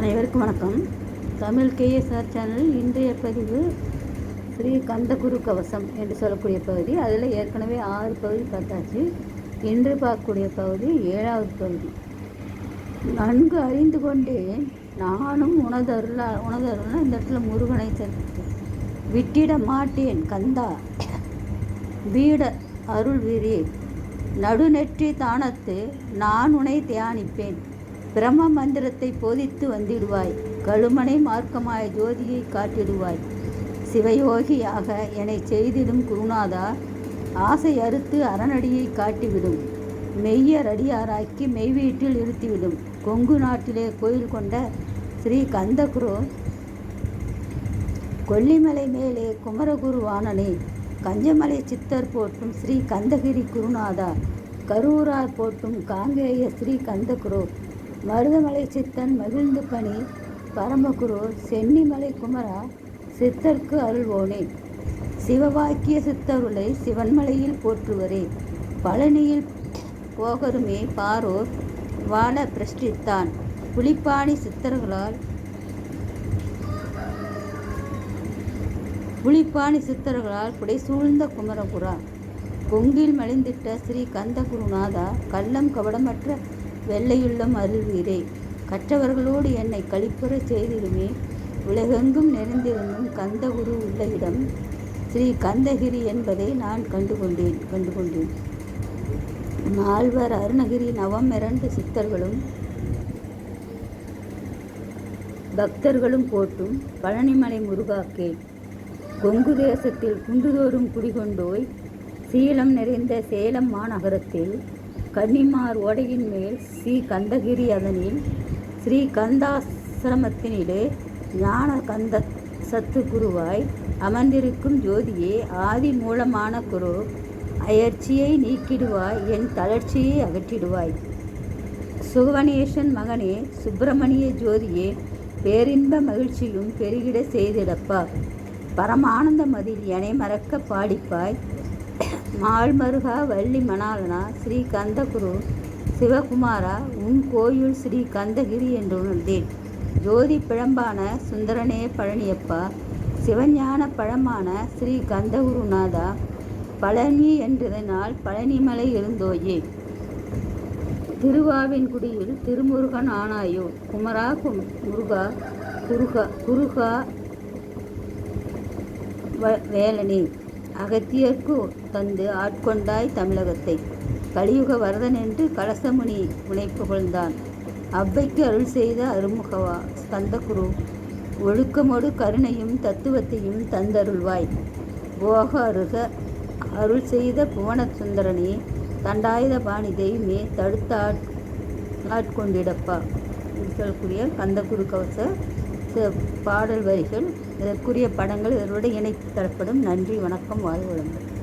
அனைவருக்கும் வணக்கம். தமிழ் கேஎஸ்ஆர் சேனலில் இன்றைய பதிவு ஸ்ரீ கந்தகுரு கவசம் என்று சொல்லக்கூடிய பகுதி. அதில் ஏற்கனவே 6 பகுதி பார்த்தாச்சு. இன்று பார்க்கக்கூடிய பகுதி 7வது பகுதி. நன்கு அறிந்து கொண்டேன் நானும் உனதருளா இந்த இடத்துல முருகனை சேர்த்து விட்டிட மாட்டேன் கந்தா வீட அருள் வீரே நடுநெற்றி தானத்து நான் உனை தியானிப்பேன். பிரம்ம மந்திரத்தை போதித்து வந்திடுவாய். கழுமனை மார்க்கமாய் ஜோதியை காட்டிடுவாய். சிவயோகியாக என்னை செய்திடும் குருநாதா ஆசை அறுத்து அரணடியை காட்டிவிடும். மெய்யர் அடியாராக்கி மெய்வீட்டில் இருத்திவிடும். கொங்கு நாட்டிலே கோயில் கொண்ட ஸ்ரீ கந்தகுரு கொல்லிமலை மேலே குமரகுருவானனே கஞ்சமலை சித்தர் போற்றும் ஸ்ரீ கந்தகிரி குருநாதா கரூரார் போற்றும் காங்கேய ஸ்ரீ கந்தகுரு மருதமலை சித்தன் மகிழ்ந்து பணி பரமகுரு சென்னிமலை குமரா சித்தர்க்கு அருள்வோனே சிவவாக்கிய சித்தருளை சிவன்மலையில் போற்றுவரே பழனியில் போகருமே பாரோர் வாழ பிரஷ்டித்தான் புலிப்பாணி சித்தர்களால் புடை சூழ்ந்த குமரகுரா கொங்கில் மலிந்திட்ட ஸ்ரீ கந்தகுருநாதா கள்ளம் கபடமற்ற வெள்ளையுள்ளம் அருள்வீரே கற்றவர்களோடு என்னை களிப்புற செய்திடுமே. உலகெங்கும் நிறைந்திருந்தும் கந்தகுரு உள்ள இடம் ஸ்ரீ கந்தகிரி என்பதை நான் கண்டுகொண்டேன். நால்வர் அருணகிரி நவம் 2 சித்தர்களும் பக்தர்களும் போட்டும் பழனிமலை முருகாக்கே கொங்கு தேசத்தில் குண்டுதோறும் குடிகொண்டோய் சீலம் நிறைந்த சேலம் மாநகரத்தில் கன்னிமார் ஓடையின் மேல் ஸ்ரீ கந்தகிரி அதனில் ஸ்ரீ கந்தாசிரமத்தினிலே ஞான கந்த சத்து குருவாய் அமர்ந்திருக்கும் ஜோதியே ஆதி மூலமான குரு அயற்சியை நீக்கிடுவாய். என் தளர்ச்சியை அகற்றிடுவாய். சுகவனேசன் மகனே சுப்பிரமணிய ஜோதியே பேரின்ப மகிழ்ச்சியும் பெருகிட செய்திடப்பா. பரமானந்த மதில் எனை மறக்க பாடிப்பாய். மால்மருகா வள்ளி மணாலனா ஸ்ரீ கந்தகுரு சிவகுமாரா உன் கோயில் ஸ்ரீ கந்தகிரி என்று உணர்ந்தேன். ஜோதி பிழம்பான சுந்தரனே பழனியப்பா சிவஞான பழமான ஸ்ரீ கந்தகுருநாதா பழனி என்றதனால் பழனிமலை இருந்தோயே. திருவாவின்குடியில் திருமுருகன் ஆனாயோ குமரா முருகா குருகா வேலனே அகத்தியர்க்கு தந்து ஆட்கொண்டாய் தமிழகத்தை. கலியுக வரதன் என்று கலசமுனி உனை புகழ்ந்தான். அவ்வைக்கு அருள் செய்த அருமுகவா கந்தகுரு ஒழுக்கமோடு கருணையும் தத்துவத்தையும் தந்தருள்வாய். போக அருள் செய்த புவன சுந்தரனே தண்டாயுத பாணி தெய்வமே தடுத்த ஆட்கொண்டிடப்பா என்று சொல்லக்கூடிய கந்தகுரு கவச பாடல் வரிகள். இதற்குரிய படங்கள் இதனுடன் இணைத்து தரப்படும். நன்றி, வணக்கம், வாழ்க வளமுடன்.